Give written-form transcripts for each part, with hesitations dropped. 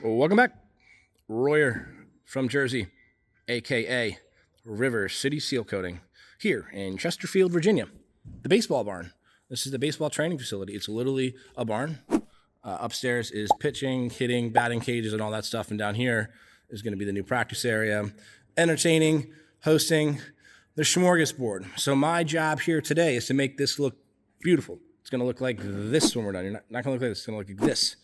Welcome back. Royer from Jersey, aka River City Seal Coating, here in Chesterfield, Virginia, the baseball barn. This is the baseball training facility. It's literally a barn. Upstairs is pitching, hitting, batting cages, and all that stuff. And down here is going to be the new practice area, entertaining, hosting, the smorgasbord. So my job here today is to make this look beautiful. It's going to look like this when we're done. You're not going to look like this. It's going to look like this.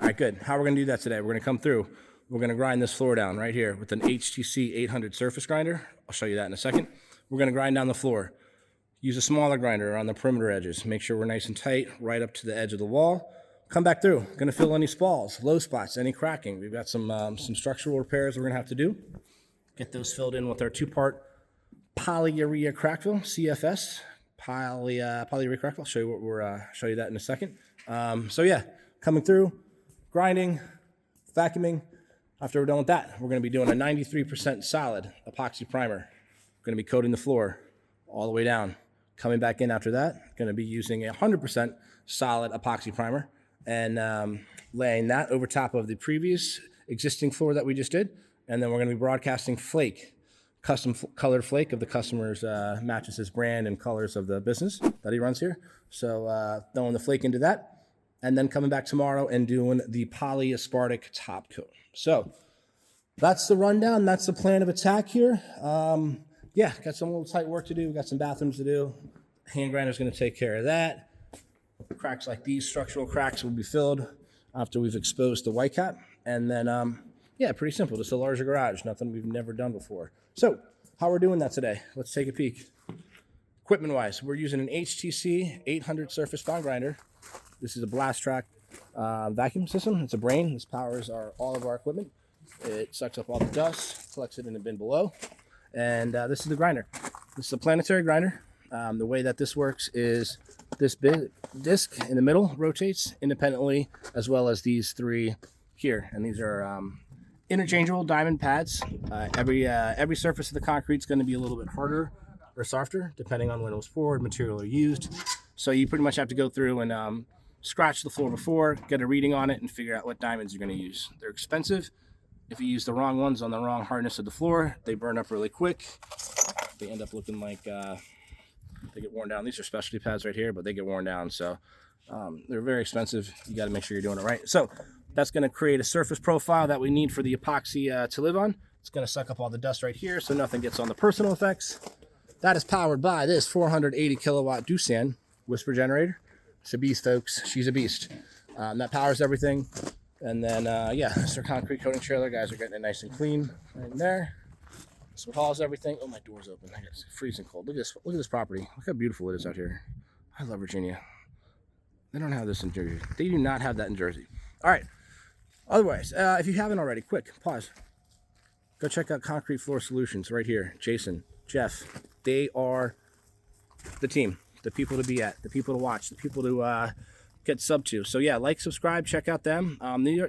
All right, good. How we're going to do that today? We're going to come through. We're going to grind this floor down right here with an HTC 800 surface grinder. I'll show you that in a second. We're going to grind down the floor. Use a smaller grinder on the perimeter edges. Make sure we're nice and tight right up to the edge of the wall. Come back through. Going to fill any spalls, low spots, any cracking. We've got some structural repairs we're going to have to do. Get those filled in with our two-part polyurea crackfill, CFS, polyurea crackfill. I'll show you what we're show you that in a second. So yeah, coming through. Grinding, vacuuming. After we're done with that, we're going to be doing a 93% solid epoxy primer. We're going to be coating the floor all the way down. Coming back in after that, going to be using a 100% solid epoxy primer and laying that over top of the previous existing floor that we just did. And then we're going to be broadcasting Flake, custom colored Flake of the customer's matches his brand and colors of the business that he runs here. So throwing the Flake into that. And then coming back tomorrow and doing the Polyaspartic top coat. So that's the rundown. That's the plan of attack here. Yeah, got some little tight work to do. Got some bathrooms to do. Hand grinder's going to take care of that. Cracks like these, structural cracks, will be filled after we've exposed the white cap. And then, yeah, pretty simple. Just a larger garage. Nothing we've never done before. So how we're doing that today? Let's take a peek. Equipment-wise, we're using an HTC 800 surface bond grinder. This is a blast track vacuum system. It's a brain. This powers all of our equipment. It sucks up all the dust, collects it in a bin below. And this is the grinder. This is a planetary grinder. The way that this works is this big disc in the middle rotates independently, as well as these three here. And these are interchangeable diamond pads. Every surface of the concrete is going to be a little bit harder or softer, depending on when it was poured, material are used. So you pretty much have to go through and scratch the floor before, get a reading on it, and figure out what diamonds you're going to use. They're expensive. If you use the wrong ones on the wrong hardness of the floor, they burn up really quick. They end up looking like they get worn down. These are specialty pads right here, but they get worn down. So they're very expensive. You got to make sure you're doing it right. So that's going to create a surface profile that we need for the epoxy to live on. It's going to suck up all the dust right here so nothing gets on the personal effects. That is powered by this 480 kilowatt Doosan whisper generator. It's a beast, folks. She's a beast. That powers everything. And then, yeah, this is our concrete coating trailer. Guys are getting it nice and clean right in there. This hauls everything. Oh, my door's open. It's freezing cold. Look at this. Look at this property. Look how beautiful it is out here. I love Virginia. They don't have this in Jersey. They do not have that in Jersey. All right. Otherwise, if you haven't already, quick, pause. Go check out Concrete Floor Solutions right here. Jason, Jeff, they are the team. The people to be at, the people to watch, the people to get sub to. So yeah, like, subscribe, check out them.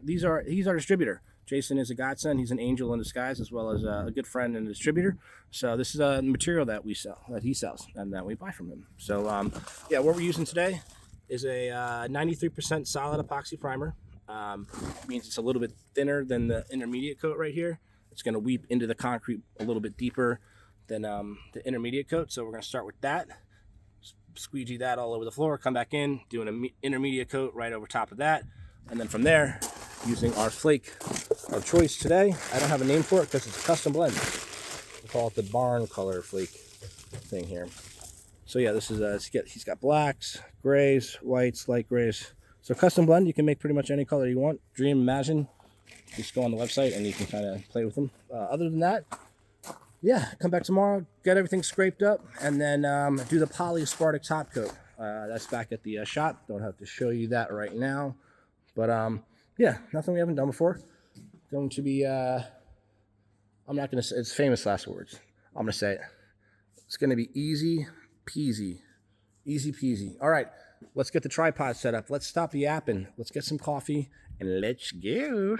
He's our distributor. Jason is a godsend. He's an angel in disguise, as well as a good friend and a distributor. So this is a material that we sell, that he sells, and that we buy from him. So yeah, what we're using today is a 93% solid epoxy primer. Means it's a little bit thinner than the intermediate coat right here. It's going to weep into the concrete a little bit deeper than the intermediate coat. So we're going to start with that. Squeegee that all over the floor, come back in, doing an intermediate coat right over top of that, and then from there, using our Flake of choice today. I don't have a name for it because it's a custom blend. We call it the barn color Flake thing here. So yeah, this is he's got blacks, grays, whites, light grays. So custom blend, you can make pretty much any color you want. Dream, imagine. Just go on the website and you can kind of play with them. Other than that, yeah, come back tomorrow, get everything scraped up, and then do the Polyaspartic top coat. That's back at the shop. Don't have to show you that right now. But yeah, nothing we haven't done before. Going to be, I'm not going to say, it's famous last words. I'm going to say it. It's going to be easy peasy. Easy peasy. All right, let's get the tripod set up. Let's stop yapping. Let's get some coffee, and let's go.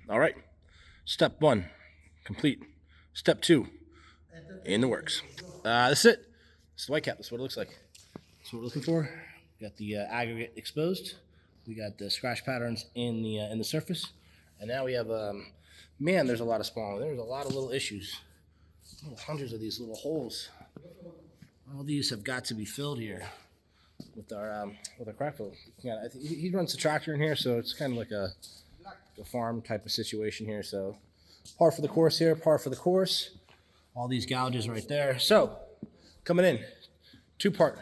All right. Step 1, complete. Step 2, in the works. That's it. This is the white cap. That's what it looks like. That's what we're looking for. We got the aggregate exposed. We got the scratch patterns in the surface. And now we have, man, there's a lot of spawn. There's a lot of little issues. Hundreds of these little holes. All these have got to be filled here with our Crackfilling. Yeah, he runs the tractor in here, so it's kind of like a farm type of situation here. So par for the course here, par for the course. All these gouges right there. So coming in, 2-part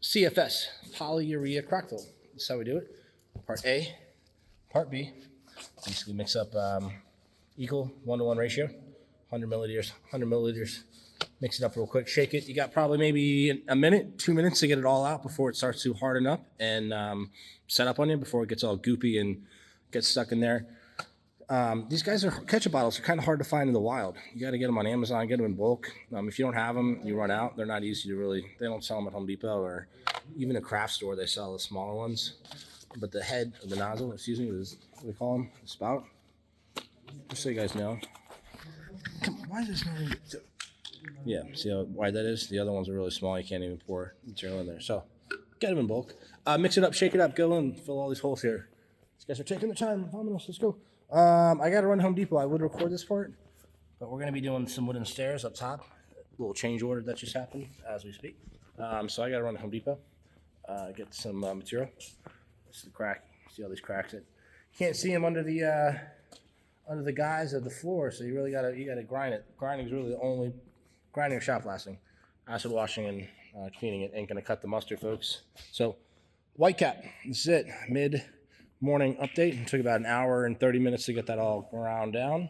CFS, polyurea crackfill. This is how we do it. Part A, part B. Basically mix up equal 1-to-1 ratio, 100 milliliters. Mix it up real quick, shake it. You got probably maybe a minute, 2 minutes to get it all out before it starts to harden up and set up on you, before it gets all goopy and gets stuck in there. These ketchup bottles are kind of hard to find in the wild. You got to get them on Amazon, get them in bulk. If you don't have them, you run out. They're not easy to they don't sell them at Home Depot or even a craft store. They sell the smaller ones. But the head of the nozzle, excuse me, is what do we call them? The spout. Just so you guys know. Come on, why is this not even... Yeah, see how wide that is? The other ones are really small. You can't even pour material in there. So get them in bulk. Mix it up, shake it up, go and fill all these holes here. These guys are taking the time. Let's go. I got to run to Home Depot. I would record this part, but we're going to be doing some wooden stairs up top. A little change order that just happened as we speak. So I got to run to Home Depot, get some material. This is the crack. See all these cracks? You can't see them under the guise of the floor, so you really got to grind it. Grinding is really the only grinding or shot blasting. Acid washing and cleaning it ain't going to cut the mustard, folks. So white cap. This is it. Mid-morning update. It took about an hour and 30 minutes to get that all ground down.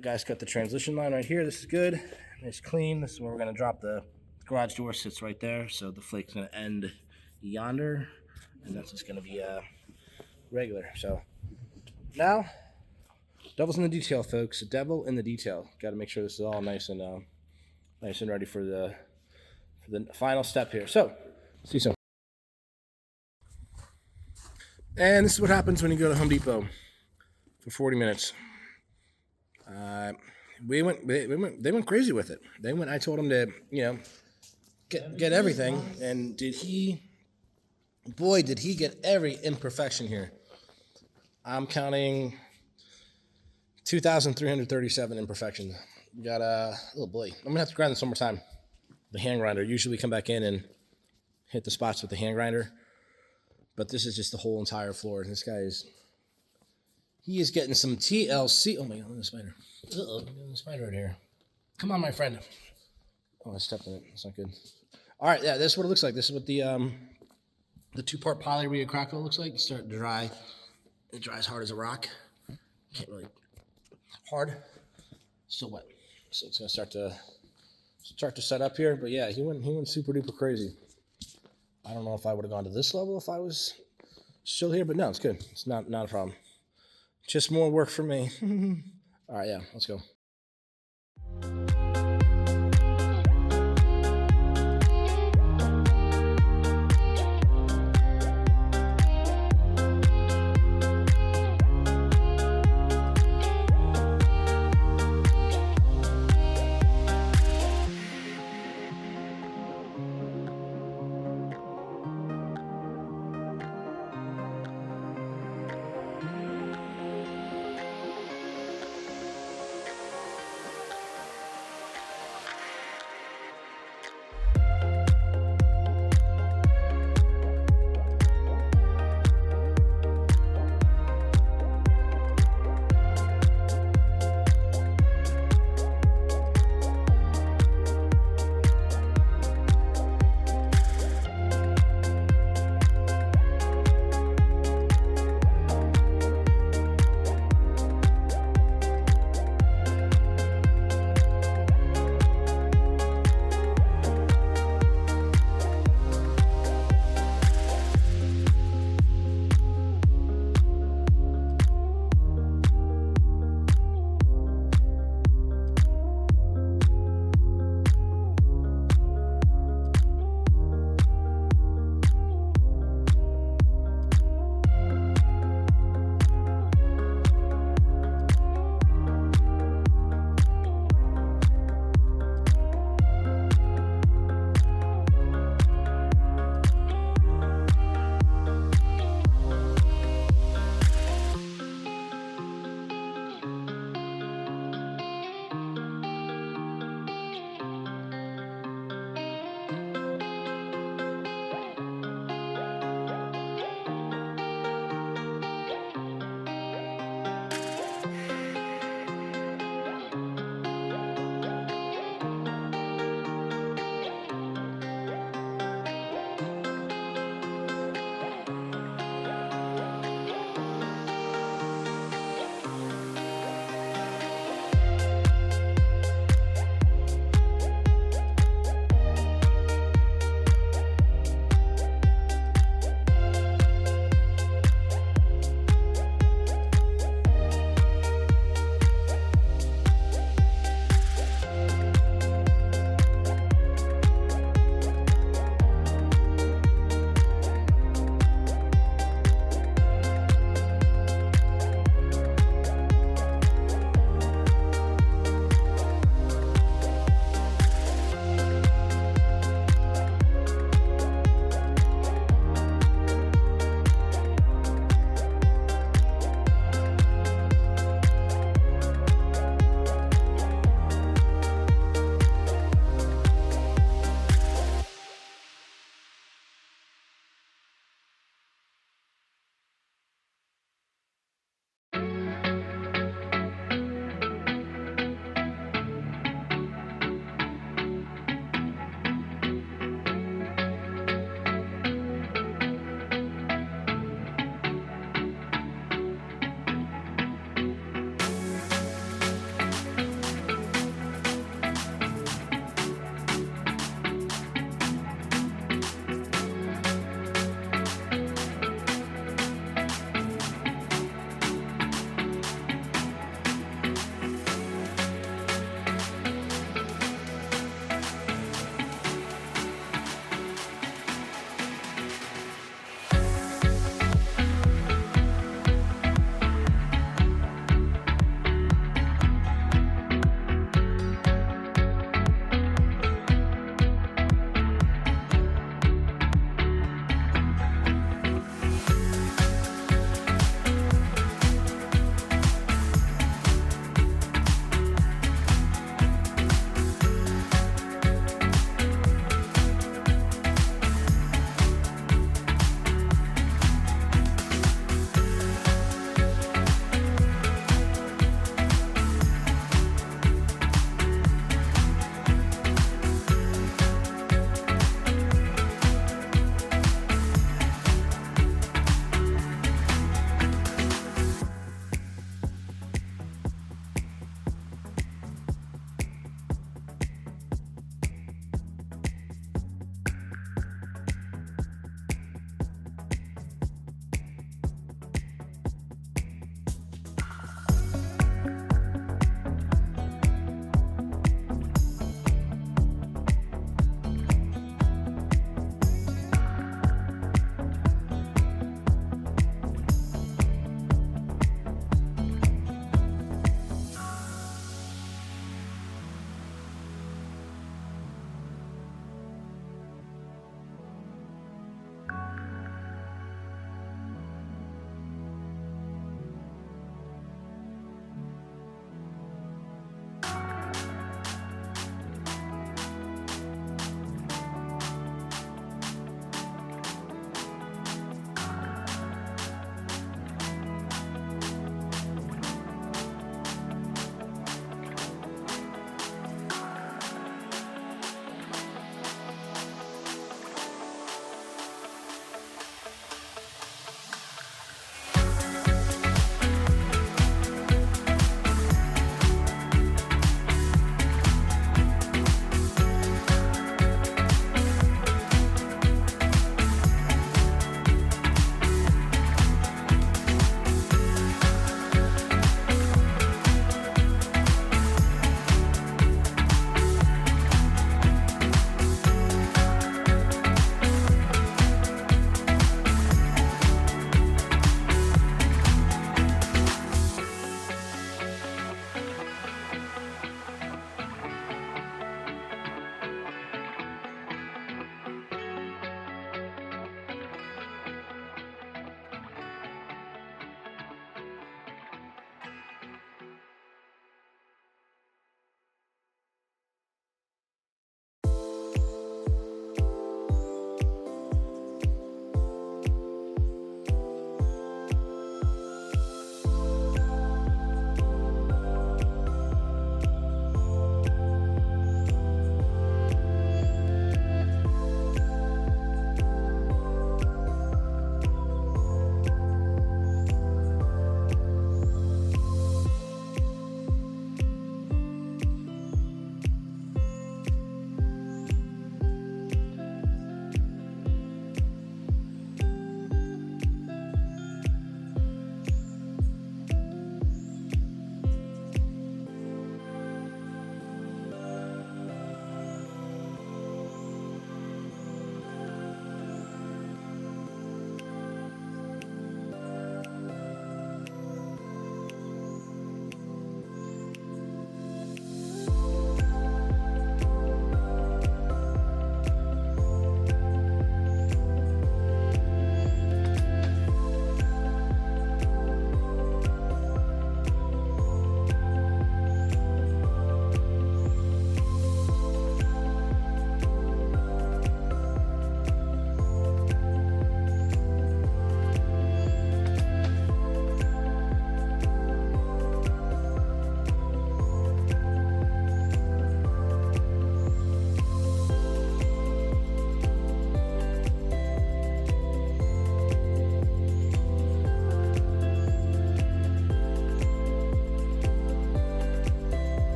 Guys got the transition line right here. This is good. Nice clean. This is where we're going to drop the garage door. Sits right there. So the flake's going to end yonder. And that's just going to be regular. So now, devil's in the detail, folks. The devil in the detail. Got to make sure this is all nice and ready for the final step here. So, see you soon. And this is what happens when you go to Home Depot for 40 minutes. They went crazy with it. I told them to, get everything, and did he get every imperfection here. I'm counting 2,337 imperfections. We got oh boy, I'm gonna have to grind this one more time. The hand grinder. Usually we come back in and hit the spots with the hand grinder, but this is just the whole entire floor. This guy he is getting some TLC. Oh my God, look at the spider. There's a spider right here. Come on, my friend. Oh, I stepped in it. That's not good. All right, yeah, this is what it looks like. This is what the 2-part polyurea crackfill looks like. You start to dry. It dries hard as a rock. Can't really hard. Still wet. So it's gonna start to set up here. But yeah, he went super duper crazy. I don't know if I would have gone to this level if I was still here, but no, it's good. It's not a problem. Just more work for me. All right, yeah, let's go.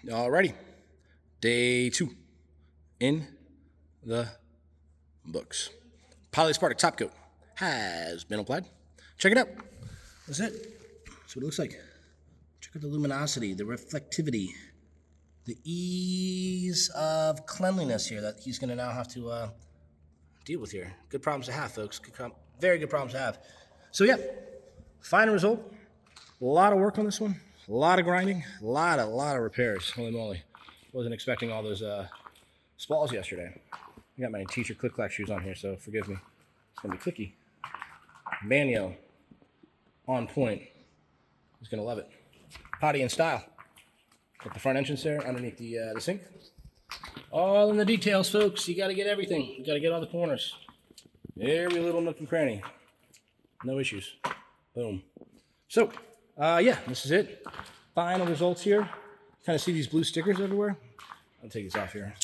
Alrighty, day 2 in the books. Polyaspartic top coat has been applied. Check it out. That's it. That's what it looks like. Check out the luminosity, the reflectivity, the ease of cleanliness here that he's going to now have to deal with here. Good problems to have, folks. Very good problems to have. So yeah, final result. A lot of work on this one. A lot of grinding. A lot of repairs. Holy moly. Wasn't expecting all those spalls yesterday. I got my teacher click-clack shoes on here, so forgive me. It's going to be clicky. Banyo. On point. He's going to love it. Potty in style. Got the front entrance there underneath the sink. All in the details, folks. You got to get everything. You got to get all the corners. Every little nook and cranny. No issues. Boom. So, yeah, this is it. Final results here. Kind of see these blue stickers everywhere. I'll take these off here.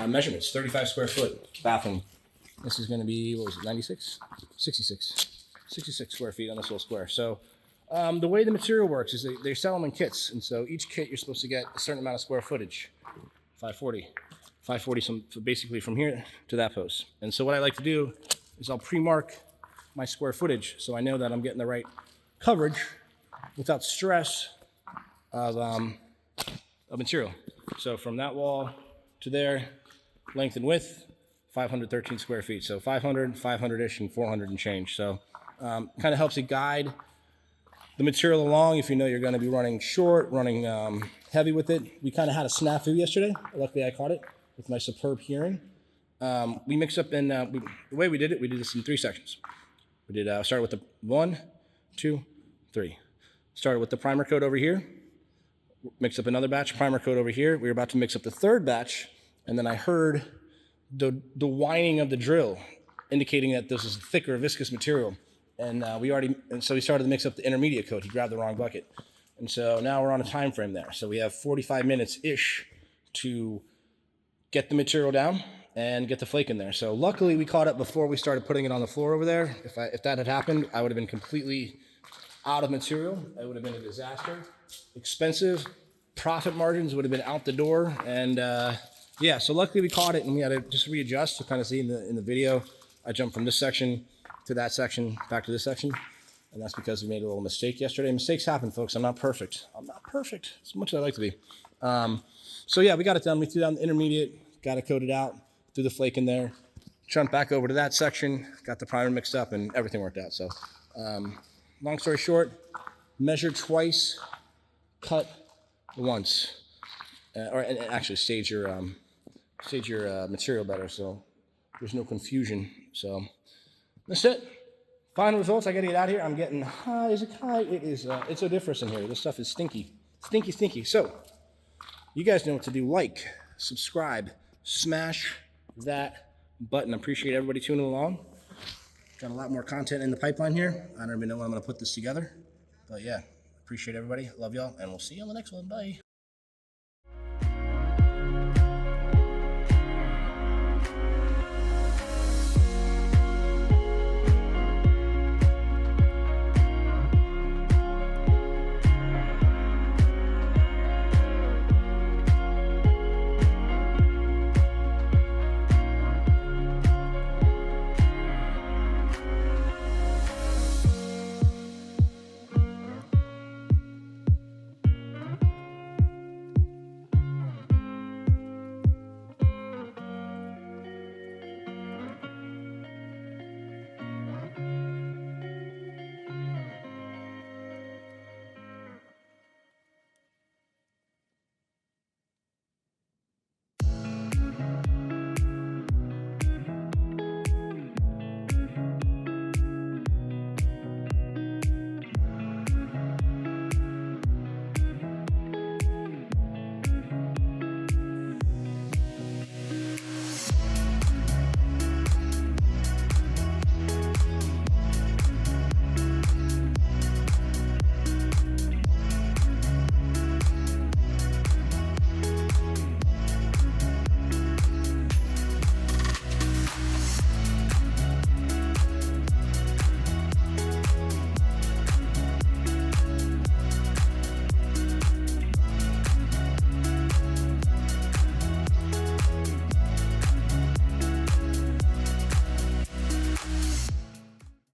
Measurements, 35 square foot bathroom. This is going to be, what was it, 96? 66 square feet on this little square. So the way the material works is they sell them in kits. And so each kit, you're supposed to get a certain amount of square footage, 540 so basically from here to that post. And so what I like to do is I'll pre-mark my square footage so I know that I'm getting the right coverage without stress of material. So from that wall to there, length and width, 513 square feet. So 500, 500-ish, and 400 and change. So kind of helps you guide the material along if you know you're going to be running short, running heavy with it. We kind of had a snafu yesterday. Luckily, I caught it with my superb hearing. We mixed up in, the way we did this in 3 sections. We did start with the 1, 2, 3. Started with the primer coat over here. Mixed up another batch, primer coat over here. We were about to mix up the 3rd batch, and then I heard the whining of the drill, indicating that this is thicker, viscous material. And so we started to mix up the intermediate coat. He grabbed the wrong bucket. And so now we're on a time frame there. So we have 45 minutes-ish to get the material down and get the flake in there. So luckily we caught it before we started putting it on the floor over there. If that had happened, I would have been completely out of material. It would have been a disaster. Expensive. Profit margins would have been out the door. And yeah, so luckily we caught it and we had to just readjust to kind of see in the video. I jumped from this section to that section, back to this section. And that's because we made a little mistake yesterday. Mistakes happen, folks. I'm not perfect. I'm not perfect as much as I like to be. So yeah, we got it done. We threw down the intermediate, got it coated out, threw the flake in there, jumped back over to that section, got the primer mixed up, and everything worked out. So long story short, measured twice, cut once, and actually stage your material better so there's no confusion. So that's it. Final results. I gotta get out of here. I'm getting high as a kite. It is. It's odoriferous in here. This stuff is stinky, stinky. So you guys know what to do. Like, subscribe, smash that button. I appreciate everybody tuning along. Got a lot more content in the pipeline here. I don't even know when I'm gonna put this together, but yeah, appreciate everybody. Love y'all, and we'll see you on the next one. Bye.